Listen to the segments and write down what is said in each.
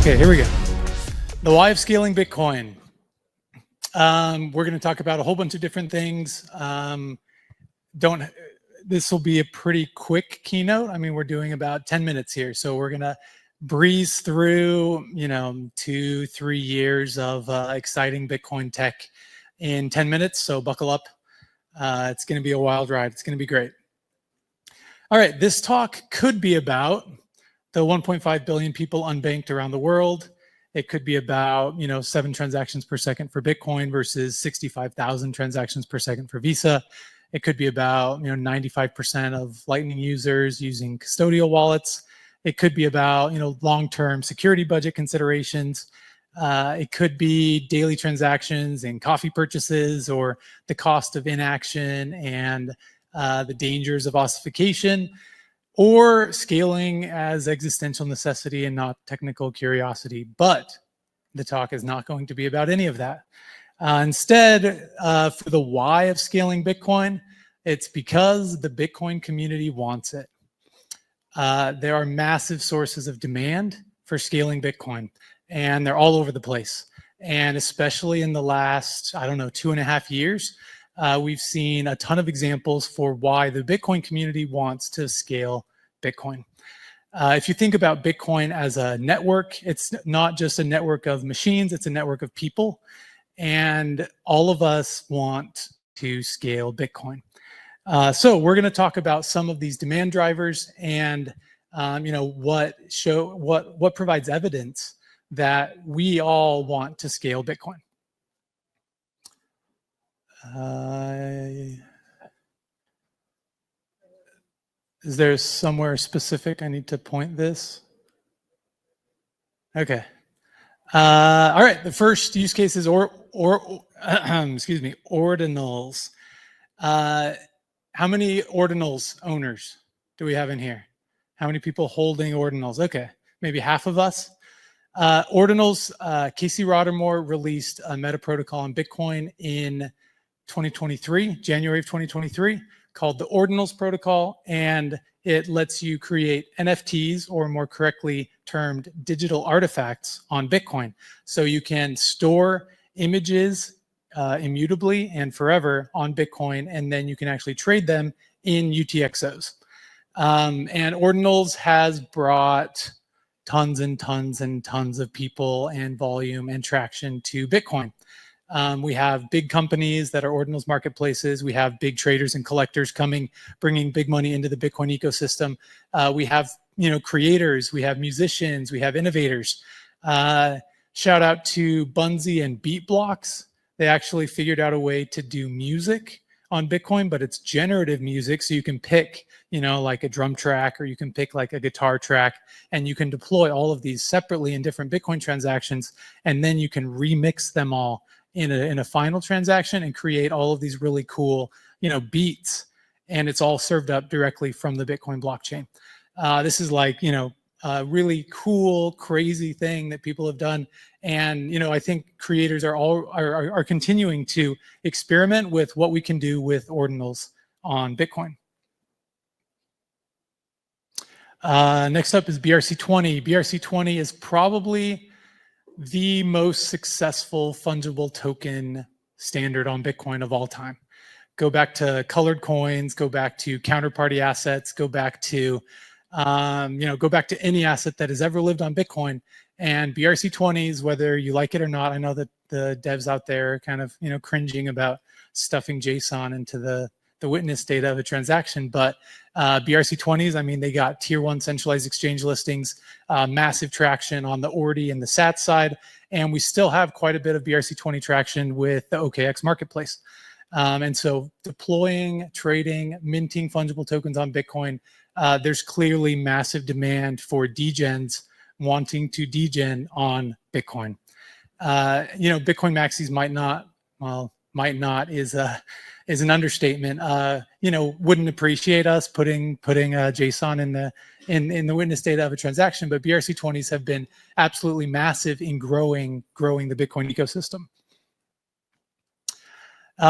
Okay, here we go. The why of scaling Bitcoin. We're going to talk about a whole bunch of different things. This will be a pretty quick keynote. I mean, we're doing about 10 minutes here, so we're going to breeze through, 2-3 years of exciting Bitcoin tech in 10 minutes. So buckle up. It's going to be a wild ride. It's going to be great. All right, this talk could be about the 1.5 billion people unbanked around the world. It could be about, 7 transactions per second for Bitcoin versus 65,000 transactions per second for Visa. It could be about, 95% of Lightning users using custodial wallets. It could be about, long-term security budget considerations. It could be daily transactions and coffee purchases, or the cost of inaction and the dangers of ossification, or scaling as existential necessity and not technical curiosity. But the talk is not going to be about any of that. Instead, for the why of scaling Bitcoin, it's because the Bitcoin community wants it. There are massive sources of demand for scaling Bitcoin, and they're all over the place. And especially in the last, 2.5 years, we've seen a ton of examples for why the Bitcoin community wants to scale Bitcoin. If you think about Bitcoin as a network, it's not just a network of machines, it's a network of people. And all of us want to scale Bitcoin. So we're going to talk about some of these demand drivers and what provides evidence that we all want to scale Bitcoin. Is there somewhere specific I need to point this? Okay. All right. The first use case is ordinals. How many ordinals owners do we have in here? How many people holding ordinals? Okay, maybe half of us. Ordinals, Casey Rodarmore released a meta protocol on Bitcoin in 2023, January of 2023, called the Ordinals protocol, and it lets you create NFTs, or more correctly termed digital artifacts, on Bitcoin. So you can store images immutably and forever on Bitcoin, and then you can actually trade them in UTXOs. And Ordinals has brought tons and tons and tons of people and volume and traction to Bitcoin. We have big companies that are Ordinals marketplaces. We have big traders and collectors bringing big money into the Bitcoin ecosystem. We have, creators, we have musicians, we have innovators. Shout out to Bunzi and Beatblocks. They actually figured out a way to do music on Bitcoin, but it's generative music. So you can pick, like a drum track, or you can pick like a guitar track, and you can deploy all of these separately in different Bitcoin transactions. And then you can remix them all in a final transaction and create all of these really cool, beats. And it's all served up directly from the Bitcoin blockchain. This is like, a really cool, crazy thing that people have done. And, I think creators are continuing to experiment with what we can do with ordinals on Bitcoin. Next up is BRC20. BRC20 is probably the most successful fungible token standard on Bitcoin of all time. Go back to colored coins, go back to counterparty assets, go back to any asset that has ever lived on Bitcoin. And BRC20s, whether you like it or not, I know that the devs out there are kind of, cringing about stuffing JSON into the witness data of a transaction, but BRC20s, they got tier 1 centralized exchange listings, massive traction on the Ordi and the SAT side, and we still have quite a bit of BRC20 traction with the OKX marketplace. And so deploying, trading, minting fungible tokens on Bitcoin, there's clearly massive demand for degens wanting to degen on Bitcoin. Bitcoin maxis might not is an understatement. Wouldn't appreciate us putting JSON in the witness data of a transaction, but BRC20s have been absolutely massive in growing the Bitcoin ecosystem.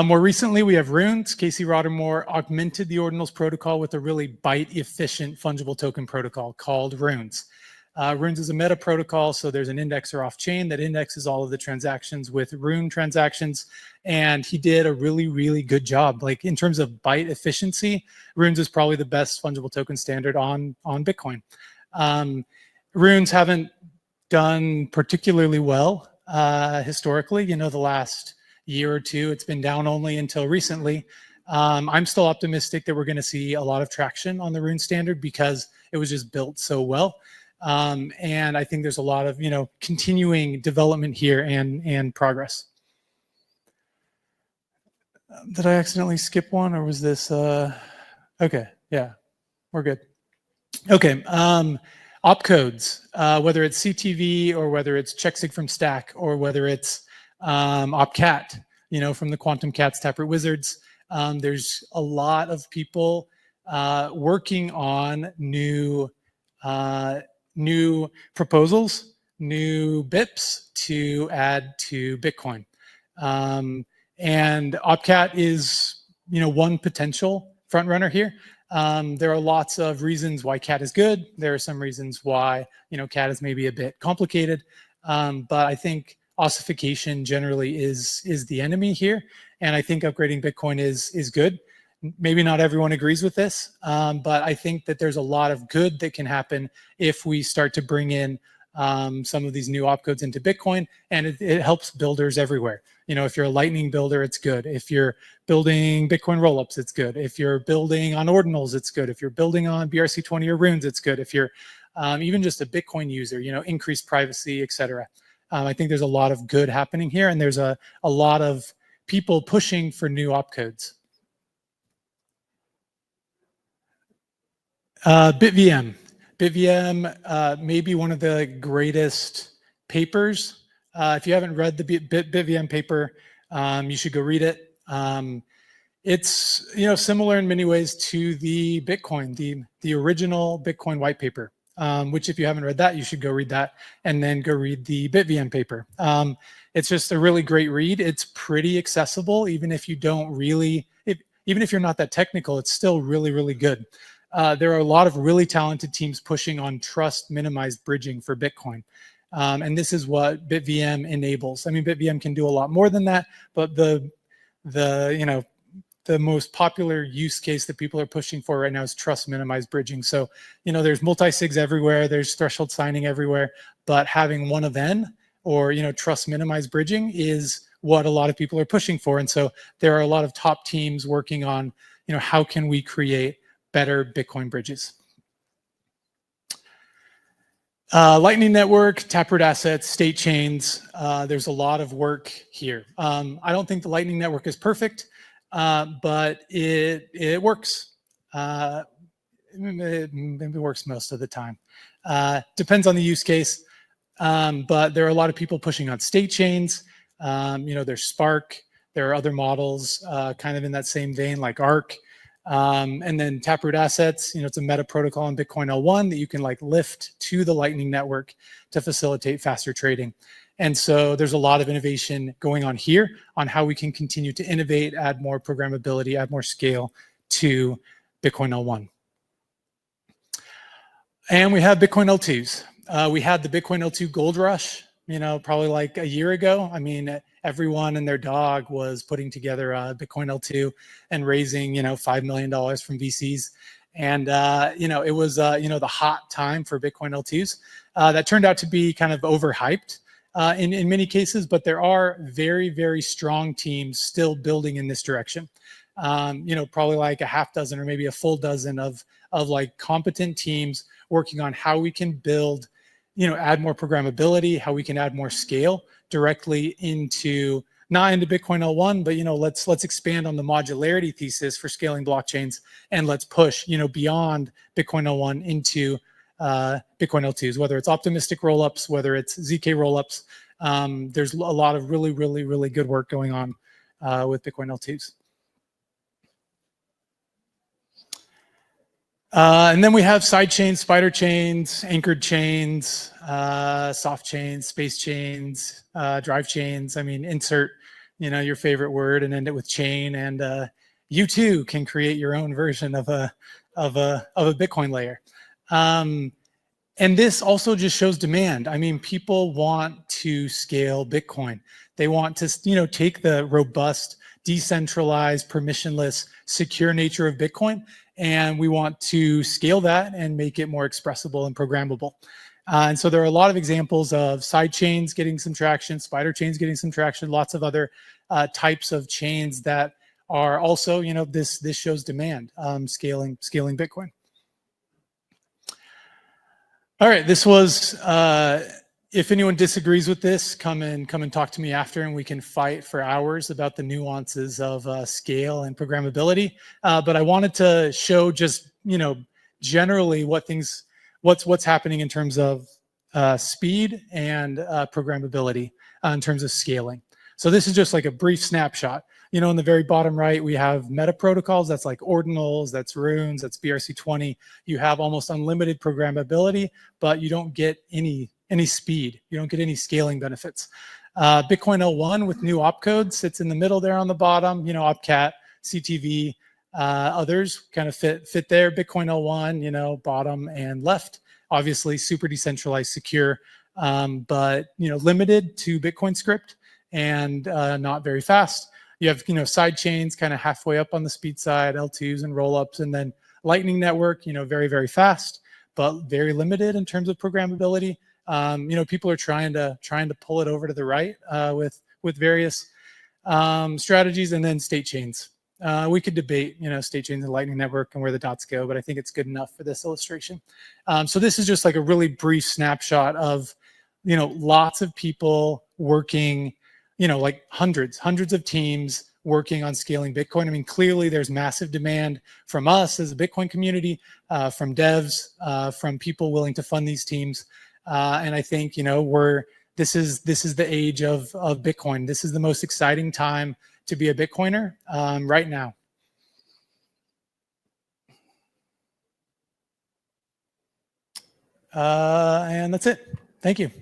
More recently, we have Runes. Casey Rodarmore augmented the Ordinals protocol with a really byte-efficient fungible token protocol called Runes. Runes is a meta protocol, so there's an indexer off chain that indexes all of the transactions with Rune transactions. And he did a really, really good job. Like in terms of byte efficiency, Runes is probably the best fungible token standard on Bitcoin. Runes haven't done particularly well historically. You know, the last year or two, it's been down only until recently. I'm still optimistic that we're going to see a lot of traction on the Rune standard because it was just built so well. And I think there's a lot of, you know, continuing development here and progress. Did I accidentally skip one, or was this, okay, yeah, we're good. Okay, opcodes, whether it's CTV or whether it's checksig from stack or whether it's opcat, you know, from the Quantum Cats Taproot Wizards. There's a lot of people working on new proposals, new BIPs to add to Bitcoin. And opcat is, you know, one potential front runner here. There are lots of reasons why cat is good. There are some reasons why, you know, cat is maybe a bit complicated. But I think ossification generally is the enemy here. And I think upgrading Bitcoin is good. Maybe not everyone agrees with this, but I think that there's a lot of good that can happen if we start to bring in some of these new opcodes into Bitcoin, and it helps builders everywhere. You know, if you're a Lightning builder, it's good. If you're building Bitcoin rollups, it's good. If you're building on Ordinals, it's good. If you're building on BRC20 or Runes, it's good. If you're even just a Bitcoin user, you know, increased privacy, etc. I think there's a lot of good happening here, and there's a lot of people pushing for new opcodes. BitVM. BitVM may be one of the greatest papers. If you haven't read the BitVM paper, you should go read it. It's, you know, similar in many ways to the Bitcoin, the original Bitcoin white paper, which if you haven't read that, you should go read that and then go read the BitVM paper. It's just a really great read. It's pretty accessible, even if you don't really, even if you're not that technical, it's still really, really good. There are a lot of really talented teams pushing on trust minimized bridging for Bitcoin. And this is what BitVM enables. I mean, BitVM can do a lot more than that, but the most popular use case that people are pushing for right now is trust minimized bridging. So, you know, there's multi-sigs everywhere, there's threshold signing everywhere, but having one of N or, you know, trust minimized bridging is what a lot of people are pushing for. And so there are a lot of top teams working on, you know, how can we create better Bitcoin bridges. Lightning Network, Taproot assets, state chains. There's a lot of work here. I don't think the Lightning Network is perfect, but it works. It maybe works most of the time. Depends on the use case, but there are a lot of people pushing on state chains. You know, there's Spark. There are other models kind of in that same vein, like Arc. And then Taproot assets, you know, it's a meta protocol in Bitcoin L1 that you can like lift to the Lightning Network to facilitate faster trading. And so there's a lot of innovation going on here on how we can continue to innovate, add more programmability, add more scale to Bitcoin L1. And we have Bitcoin L2s. We had the Bitcoin L2 gold rush, you know, probably like a year ago. I mean, everyone and their dog was putting together a Bitcoin L2 and raising, you know, $5 million from VCs. And, you know, it was, you know, the hot time for Bitcoin L2s. That turned out to be kind of overhyped in many cases, but there are very, very strong teams still building in this direction. You know, probably like a half dozen or maybe a full dozen of like competent teams working on how we can build, you know, add more programmability, how we can add more scale directly into, not into Bitcoin L1, but, you know, let's expand on the modularity thesis for scaling blockchains, and let's push, you know, beyond Bitcoin L1 into Bitcoin L2s, whether it's optimistic rollups, whether it's ZK rollups. There's a lot of really, really, really good work going on with Bitcoin L2s. And then we have side chains, spider chains, anchored chains, soft chains, space chains, drive chains. I mean, insert, you know, your favorite word and end it with chain, and you too can create your own version of a Bitcoin layer. And this also just shows demand. I mean, people want to scale Bitcoin. They want to, take the robust, decentralized, permissionless, secure nature of Bitcoin, and we want to scale that and make it more expressible and programmable. And so there are a lot of examples of sidechains getting some traction, spider chains getting some traction, lots of other types of chains that are also, this shows demand, scaling Bitcoin. All right, this was, if anyone disagrees with this, come and talk to me after, and we can fight for hours about the nuances of scale and programmability. But I wanted to show just, generally what's happening in terms of speed and programmability in terms of scaling. So this is just like a brief snapshot. In the very bottom right, we have meta protocols. That's like Ordinals, that's Runes, that's BRC20. You have almost unlimited programmability, but you don't get any speed. You don't get any scaling benefits. Bitcoin 01 with new opcodes sits in the middle there on the bottom. Opcat, CTV, others kind of fit there. Bitcoin 01, bottom and left. Obviously, super decentralized, secure, but limited to Bitcoin script and not very fast. You have, side chains kind of halfway up on the speed side, L2s and rollups, and then Lightning Network, very, very fast, but very limited in terms of programmability. People are trying to pull it over to the right with various strategies, and then state chains. We could debate, state chains and Lightning Network and where the dots go, but I think it's good enough for this illustration. So this is just like a really brief snapshot of, lots of people working, like hundreds of teams working on scaling Bitcoin. I mean, clearly there's massive demand from us as a Bitcoin community, from devs, from people willing to fund these teams. And I think, this is the age of Bitcoin. This is the most exciting time to be a Bitcoiner right now. And that's it. Thank you.